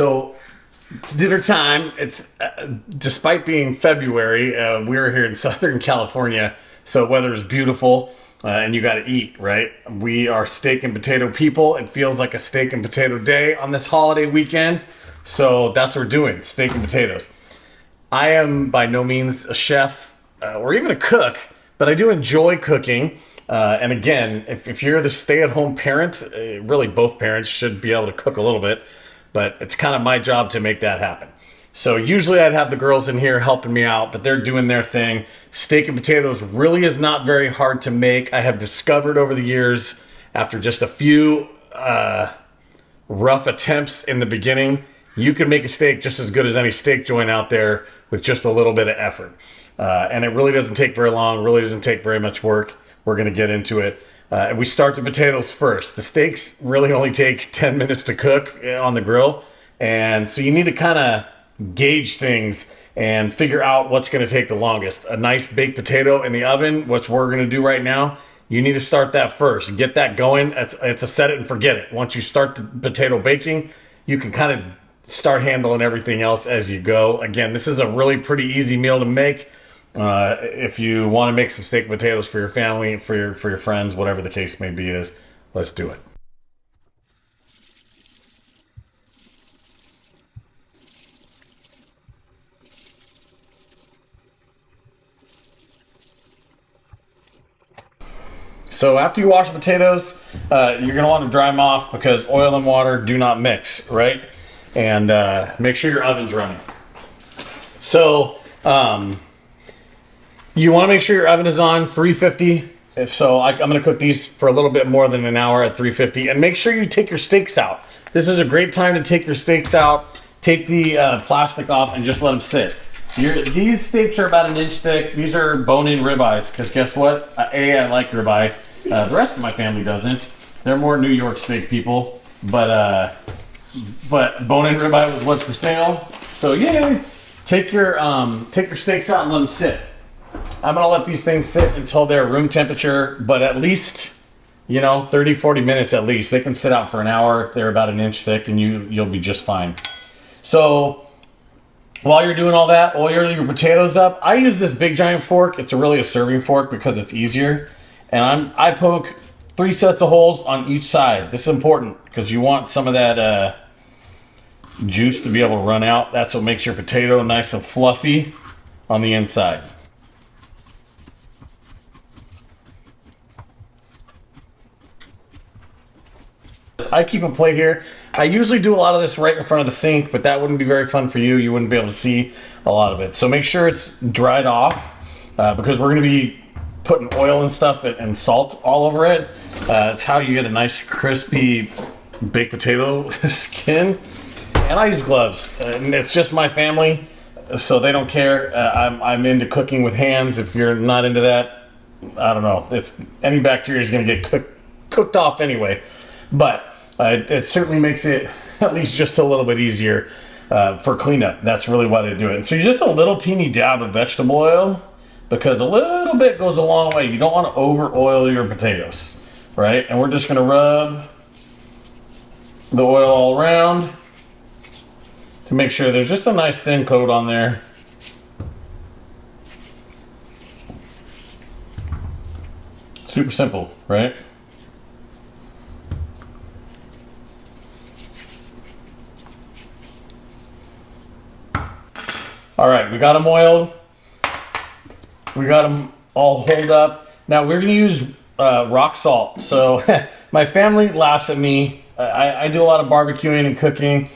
So it's dinner time. It's despite being February, we're here in Southern California, so weather is beautiful, and you got to eat, right? We are steak and potato people. It feels like a steak and potato day on this holiday weekend, so that's what we're doing: steak and potatoes. I am by no means a chef or even a cook, but I do enjoy cooking. And again, if you're the stay-at-home parent, really both parents should be able to cook a little bit, but it's kind of my job to make that happen. So usually I'd have the girls in here helping me out, but they're doing their thing. Steak and potatoes really is not very hard to make. I have discovered over the years, after just a few rough attempts in the beginning, you can make a steak just as good as any steak joint out there with just a little bit of effort. And it really doesn't take very long, really doesn't take very much work. We're going to get into it. And we start the potatoes first. The steaks really only take 10 minutes to cook on the grill. And so you need to kind of gauge things and figure out what's going to take the longest. A nice baked potato in the oven, which we're going to do right now, you need to start that first. Get that going. It's a set it and forget it. Once you start the potato baking, you can kind of start handling everything else as you go. Again, this is a really pretty easy meal to make. If you want to make some steak and potatoes for your family, for your friends, whatever the case may be, let's do it. So after you wash the potatoes, you're going to want to dry them off because oil and water do not mix, right? And make sure your oven's running. So you want to make sure your oven is on 350. So I'm going to cook these for a little bit more than an hour at 350. And make sure you take your steaks out. This is a great time to take your steaks out. Take the plastic off and just let them sit. These steaks are about an inch thick. These are bone-in ribeyes because guess what? I like ribeye. The rest of my family doesn't. They're more New York steak people. But bone-in ribeye was what's for sale. So yeah, take your steaks out and let them sit. I'm gonna let these things sit until they're room temperature, but at least 30, 40 minutes at least. They can sit out for an hour if they're about an inch thick, and you'll be just fine. So while you're doing all that, oil your potatoes up. I use this big giant fork. It's really a serving fork because it's easier. And I poke 3 sets of holes on each side. This is important because you want some of that juice to be able to run out. That's what makes your potato nice and fluffy on the inside. I keep a plate here. I usually do a lot of this right in front of the sink, but that wouldn't be very fun for you. You wouldn't be able to see a lot of it. So make sure it's dried off because we're going to be putting oil and stuff and salt all over it. It's how you get a nice crispy baked potato skin. And I use gloves. And it's just my family, so they don't care. I'm into cooking with hands. If you're not into that, I don't know. If any bacteria is going to get cooked off anyway. But it certainly makes it at least just a little bit easier for cleanup. That's really why they do it. And so just a little teeny dab of vegetable oil because a little bit goes a long way. You don't want to over oil your potatoes, right? And we're just going to rub the oil all around to make sure there's just a nice thin coat on there. Super simple, right? All right, we got them oiled. We got them all holed up. Now we're gonna use rock salt. So my family laughs at me. I do a lot of barbecuing and cooking,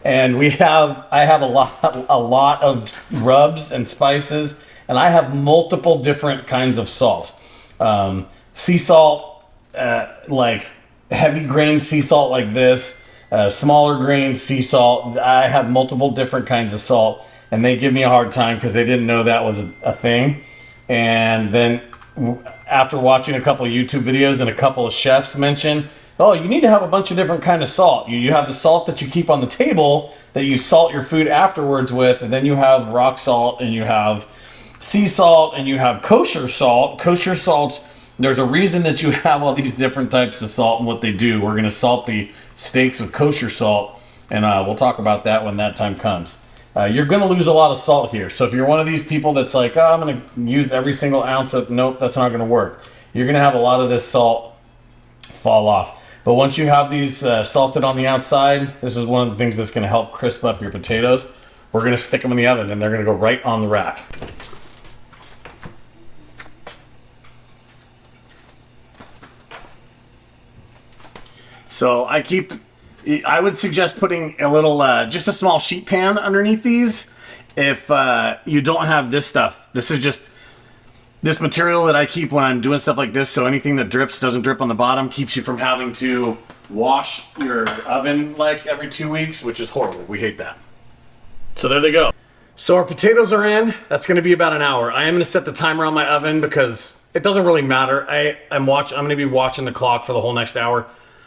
and I have a lot of rubs and spices, and I have multiple different kinds of salt. Sea salt, like heavy grain sea salt like this. Smaller grain sea salt. I have multiple different kinds of salt, and they give me a hard time because they didn't know that was a thing. And then after watching a couple of YouTube videos and a couple of chefs mention, oh, you need to have a bunch of different kind of salt. You have the salt that you keep on the table that you salt your food afterwards with, and then you have rock salt, and you have sea salt, and you have kosher salt. Kosher salts, there's a reason that you have all these different types of salt and what they do. We're going to salt the steaks with kosher salt. and we'll talk about that when that time comes. You're going to lose a lot of salt here. So if you're one of these people that's like, oh, I'm going to use every single ounce of, nope, that's not going to work. You're going to have a lot of this salt fall off. But once you have these salted on the outside, this is one of the things that's going to help crisp up your potatoes. We're going to stick them in the oven and they're going to go right on the rack. So I would suggest putting a little, just a small sheet pan underneath these if you don't have this stuff. This is just this material that I keep when I'm doing stuff like this, so anything that drips doesn't drip on the bottom, keeps you from having to wash your oven like every 2 weeks, which is horrible. We hate that. So there they go. So our potatoes are in. That's going to be about an hour. I am going to set the timer on my oven because it doesn't really matter. I'm going to be watching the clock for the whole next hour,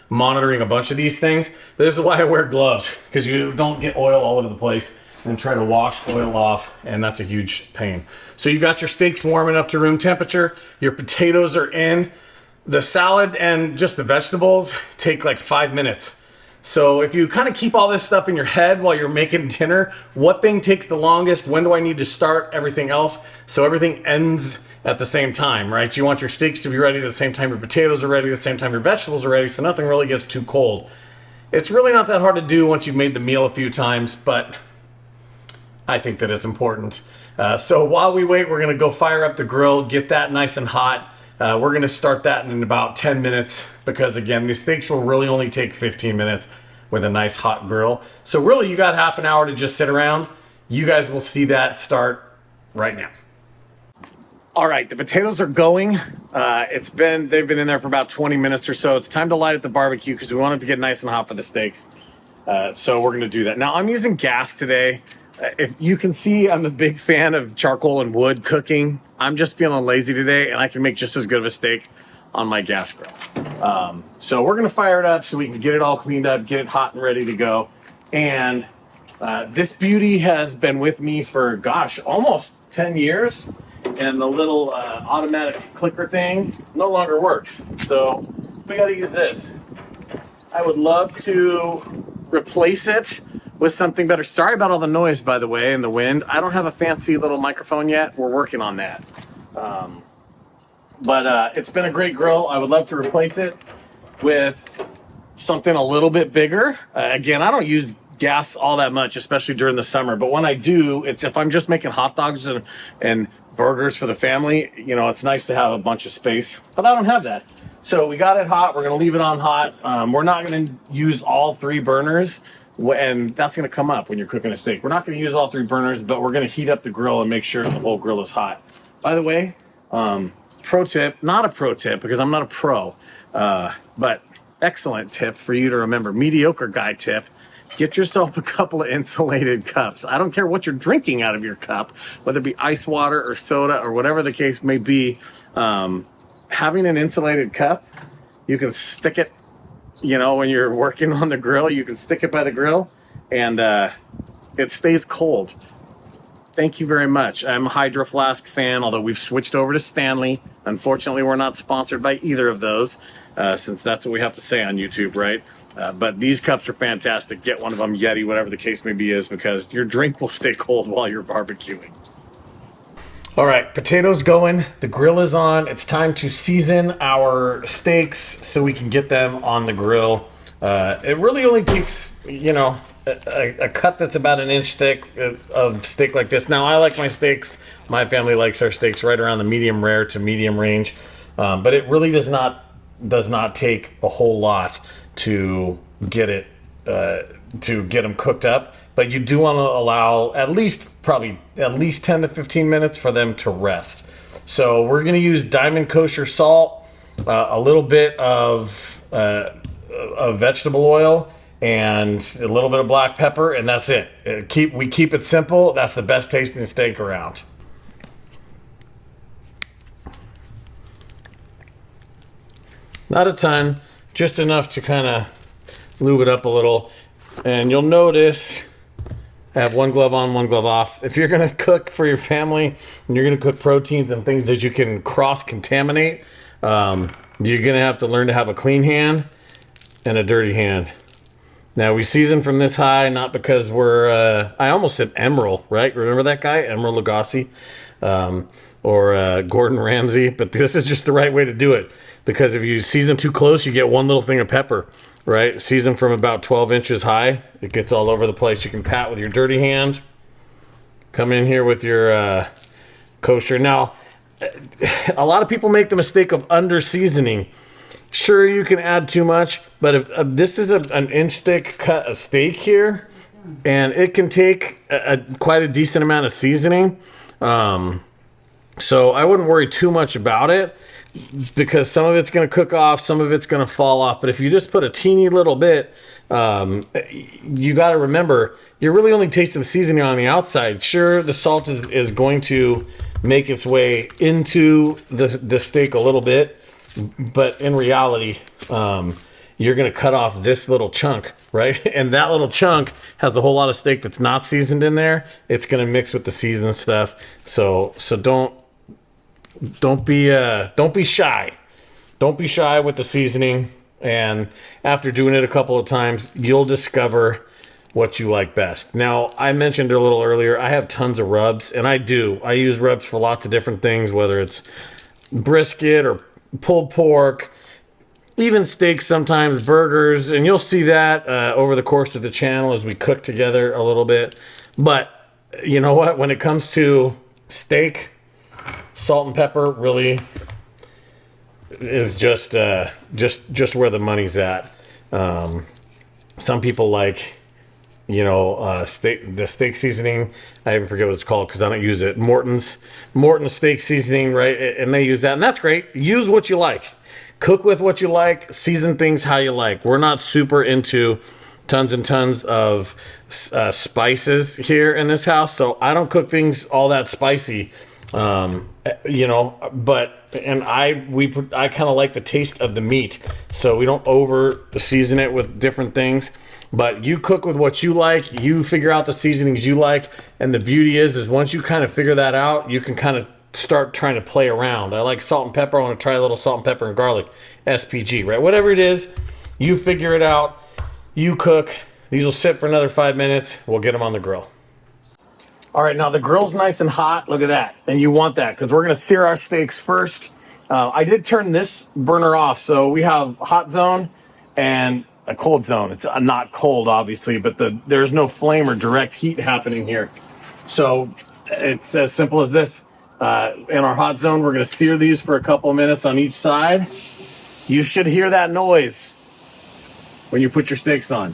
monitoring a bunch of these things. This is why I wear gloves, because you don't get oil all over the place and try to wash oil off, and that's a huge pain. So you got your steaks warming up to room temperature, your potatoes are in. The salad and just the vegetables take like 5 minutes. So if you kind of keep all this stuff in your head while you're making dinner, what thing takes the longest, when do I need to start everything else, so everything ends at the same time, right? You want your steaks to be ready at the same time your potatoes are ready, at the same time your vegetables are ready, so nothing really gets too cold. It's really not that hard to do once you've made the meal a few times, but I think that it's important. So while we wait, we're gonna go fire up the grill, get that nice and hot. We're gonna start that in about 10 minutes because again, these steaks will really only take 15 minutes with a nice hot grill. So really you got half an hour to just sit around. You guys will see that start right now. All right, the potatoes are going. They've been in there for about 20 minutes or so. It's time to light up the barbecue because we want it to get nice and hot for the steaks. So we're gonna do that. Now I'm using gas today. If you can see, I'm a big fan of charcoal and wood cooking. I'm just feeling lazy today and I can make just as good of a steak on my gas grill. So we're gonna fire it up so we can get it all cleaned up, get it hot and ready to go. And this beauty has been with me for, gosh, almost 10 years. And the little automatic clicker thing no longer works. So we gotta use this. I would love to replace it with something better. Sorry about all the noise, by the way, and the wind. I don't have a fancy little microphone yet. We're working on that. But it's been a great grill. I would love to replace it with something a little bit bigger. Again, I don't use gas all that much, especially during the summer. But when I do, it's if I'm just making hot dogs and burgers for the family, you know, it's nice to have a bunch of space. But I don't have that. So we got it hot. We're going to leave it on hot. We're not going to use all 3 burners. And that's going to come up when you're cooking a steak. We're not going to use all 3 burners, but we're going to heat up the grill and make sure the whole grill is hot. By the way, pro tip, not a pro tip because I'm not a pro, but excellent tip for you to remember. Mediocre guy tip. Get yourself a couple of insulated cups. I don't care what you're drinking out of your cup, whether it be ice water or soda or whatever the case may be. Having an insulated cup, you can stick it, you know, when you're working on the grill, you can stick it by the grill and it stays cold. Thank you very much. I'm a Hydro Flask fan, although we've switched over to Stanley. Unfortunately, we're not sponsored by either of those, since that's what we have to say on YouTube, right? But these cups are fantastic. Get one of them, Yeti, whatever the case may be, is because your drink will stay cold while you're barbecuing. All right, potatoes going. The grill is on. It's time to season our steaks so we can get them on the grill. It really only takes, you know, a cut that's about an inch thick of steak like this. Now, I like my steaks. My family likes our steaks right around the medium rare to medium range. But it really does not take a whole lot to get it to get them cooked up. But you do want to allow at least 10 to 15 minutes for them to rest. So we're going to use Diamond Kosher salt, a little bit of vegetable oil, and a little bit of black pepper, and that's it. We keep it simple. That's the best tasting steak around. Not a ton, just enough to kind of lube it up a little. And you'll notice I have one glove on, one glove off. If you're gonna cook for your family and you're gonna cook proteins and things that you can cross-contaminate, you're gonna have to learn to have a clean hand and a dirty hand. Now we season from this high, not because we're, I almost said Emeril, right? Remember that guy, Emeril Lagasse, or Gordon Ramsay? But this is just the right way to do it, because if you season too close, you get one little thing of pepper, right? Season from about 12 inches high. It gets all over the place. You can pat with your dirty hand. Come in here with your kosher. Now, a lot of people make the mistake of under seasoning. Sure, you can add too much, but if this is an inch thick cut of steak here, and it can take quite a decent amount of seasoning. So I wouldn't worry too much about it, because some of it's going to cook off, some of it's going to fall off. But if you just put a teeny little bit, you got to remember, you're really only tasting the seasoning on the outside. Sure, the salt is going to make its way into the steak a little bit, but in reality, you're going to cut off this little chunk, right? And that little chunk has a whole lot of steak that's not seasoned in there. It's going to mix with the seasoned stuff. So don't be shy. Don't be shy with the seasoning. And after doing it a couple of times, you'll discover what you like best. Now, I mentioned a little earlier, I have tons of rubs, and I use rubs for lots of different things, whether it's brisket or pulled pork, even steaks sometimes, burgers, and you'll see that over the course of the channel as we cook together a little bit. But you know what? When it comes to steak, salt and pepper really is just where the money's at. Some people like, the steak seasoning. I even forget what it's called because I don't use it. Morton's steak seasoning, right? And they use that, and that's great. Use what you like. Cook with what you like. Season things how you like. We're not super into tons and tons of spices here in this house, so I don't cook things all that spicy. But I kind of like the taste of the meat, so we don't over season it with different things. But you cook with what you like, you figure out the seasonings you like, and the beauty is once you kind of figure that out, you can kind of start trying to play around. I like salt and pepper. I want to try a little salt and pepper and garlic, SPG, right? Whatever it is, you figure it out. You cook. These will sit for another 5 minutes. We'll get them on the grill. All right, now the grill's nice and hot. Look at that. And you want that because we're going to sear our steaks first. I did turn this burner off, so we have hot zone and a cold zone. It's not cold, obviously, but there's no flame or direct heat happening here. So it's as simple as this. In our hot zone, we're going to sear these for a couple of minutes on each side. You should hear that noise when you put your steaks on.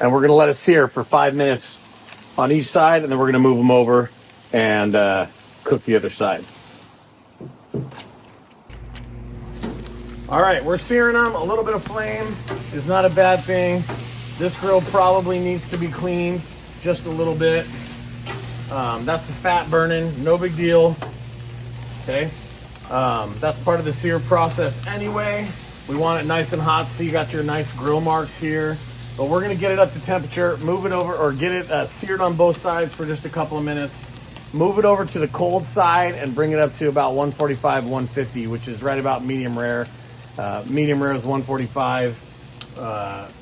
And we're going to let it sear for 5 minutes on each side, and then we're going to move them over and cook the other side. All right, we're searing them. A little bit of flame is not a bad thing. This grill probably needs to be cleaned just a little bit. That's the fat burning, no big deal. Okay, that's part of the sear process anyway. We want it nice and hot so you got your nice grill marks here. But we're gonna get it up to temperature, move it over, or get it seared on both sides for just a couple of minutes. Move it over to the cold side and bring it up to about 145, 150, which is right about medium rare. Medium rare is 145.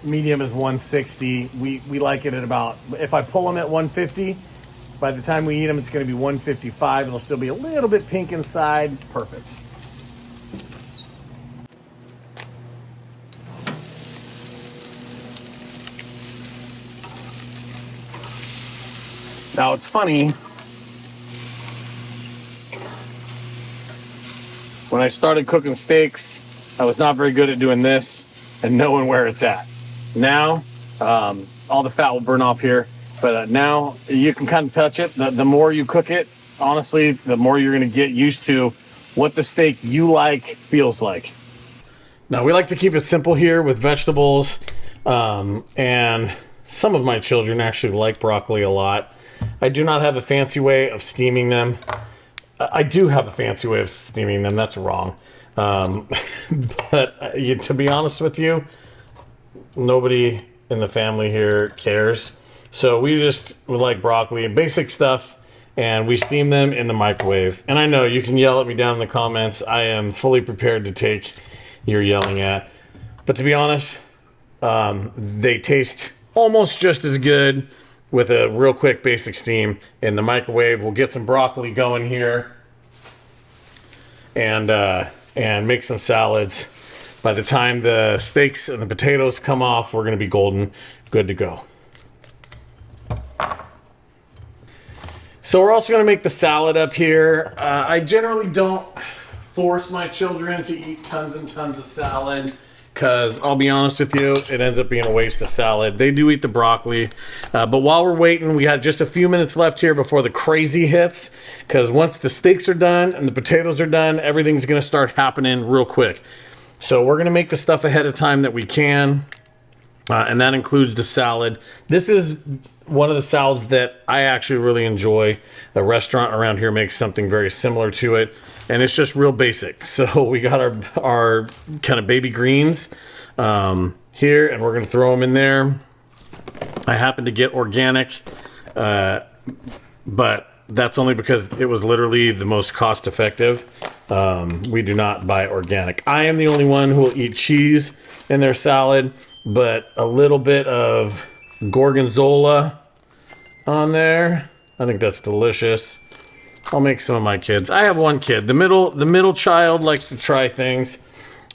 Medium is 160. We like it at about, if I pull them at 150, by the time we eat them, it's going to be 155. It'll still be a little bit pink inside. Perfect. Now it's funny. When I started cooking steaks, I was not very good at doing this and knowing where it's at. Now, all the fat will burn off here, but now you can kind of touch it. The more you cook it, honestly, the more you're going to get used to what the steak you like feels like. Now, we like to keep it simple here with vegetables, and some of my children actually like broccoli a lot. I do not have a fancy way of steaming them. I do have a fancy way of steaming them. That's wrong. But to be honest with you, nobody in the family here cares. So we like broccoli and basic stuff. and we steam them in the microwave. And I know you can yell at me down in the comments. I am fully prepared to take your yelling at. But to be honest, they taste almost just as good with a real quick basic steam in the microwave. We'll get some broccoli going here and make some salads. By the time the steaks and the potatoes come off, we're going to be golden, good to go. So we're also going to make the salad up here. I generally don't force my children to eat tons and tons of salad, because I'll be honest with you, it ends up being a waste of salad. They do eat the broccoli. But while we're waiting, we have just a few minutes left here before the crazy hits, because once the steaks are done and the potatoes are done, everything's going to start happening real quick. So we're going to make the stuff ahead of time that we can, and that includes the salad. This is one of the salads that I actually really enjoy. A restaurant around here makes something very similar to it, and it's just real basic. So we got our kind of baby greens here, and we're going to throw them in there. I happen to get organic, but that's only because it was literally the most cost effective. We do not buy organic. I am the only one who will eat cheese in their salad, but a little bit of gorgonzola on there. I think that's delicious. I'll make some of my kids. I have one kid. The middle child likes to try things.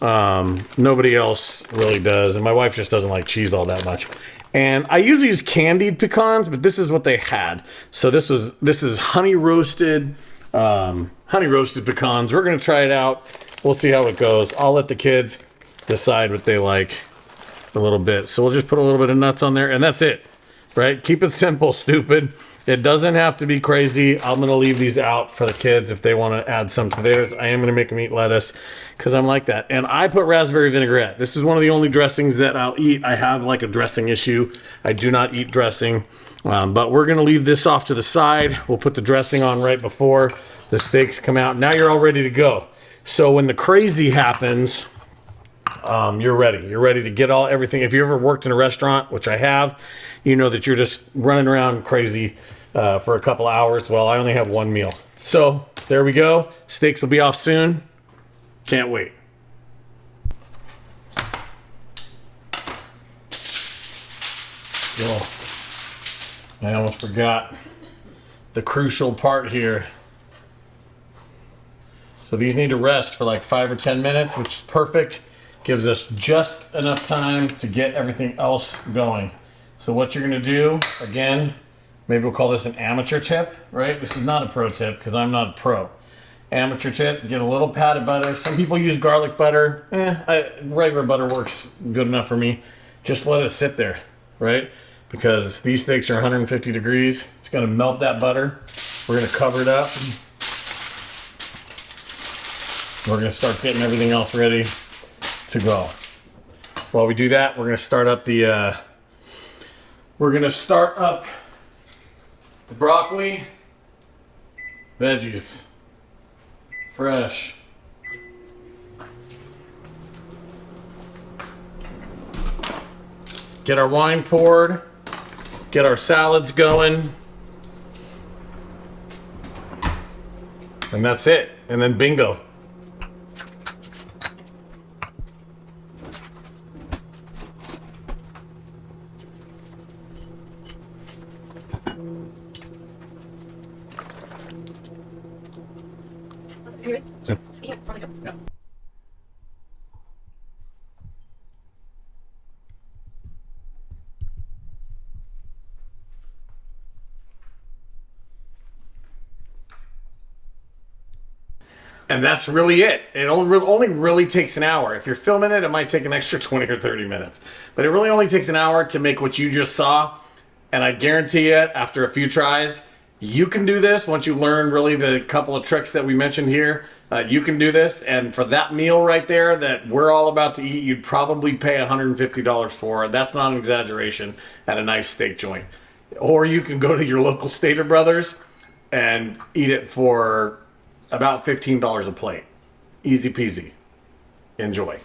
Nobody else really does, and my wife just doesn't like cheese all that much. And I usually use candied pecans, but this is what they had. So this is honey roasted pecans. We're gonna try it out. We'll see how it goes. I'll let the kids decide what they like a little bit. So we'll just put a little bit of nuts on there, and that's it, right? Keep it simple, stupid. It doesn't have to be crazy. I'm gonna leave these out for the kids if they want to add some to theirs. I am gonna make them eat lettuce because I'm like that. And I put raspberry vinaigrette. This is one of the only dressings that I'll eat. I have like a dressing issue. I do not eat dressing, but we're gonna leave this off to the side. We'll put the dressing on right before the steaks come out. Now you're all ready to go. So when the crazy happens, you're ready. You're ready to get everything. If you ever worked in a restaurant, which I have, you know that you're just running around crazy for a couple hours. Well, I only have one meal. So there we go. Steaks will be off soon. Can't wait. Oh, I almost forgot the crucial part here. So these need to rest for like 5 or 10 minutes, which is perfect. Gives us just enough time to get everything else going. So what you're gonna do, again, maybe we'll call this an amateur tip, right? This is not a pro tip because I'm not a pro. Amateur tip, get a little pat of butter. Some people use garlic butter. Regular butter works good enough for me. Just let it sit there, right? Because these steaks are 150 degrees. It's gonna melt that butter. We're gonna cover it up. We're gonna start getting everything else ready to go. While we do that, we're gonna start up the broccoli, veggies, fresh. Get our wine poured, get our salads going, and that's it. And then bingo. Yeah. And that's really it. It only really takes an hour. If you're filming it, it might take an extra 20 or 30 minutes. But it really only takes an hour to make what you just saw. And I guarantee you, after a few tries, you can do this. Once you learn really the couple of tricks that we mentioned here, you can do this. And for that meal right there that we're all about to eat, you'd probably pay $150 for. That's not an exaggeration, at a nice steak joint. Or you can go to your local Stater Brothers and eat it for about $15 a plate. Easy peasy. Enjoy.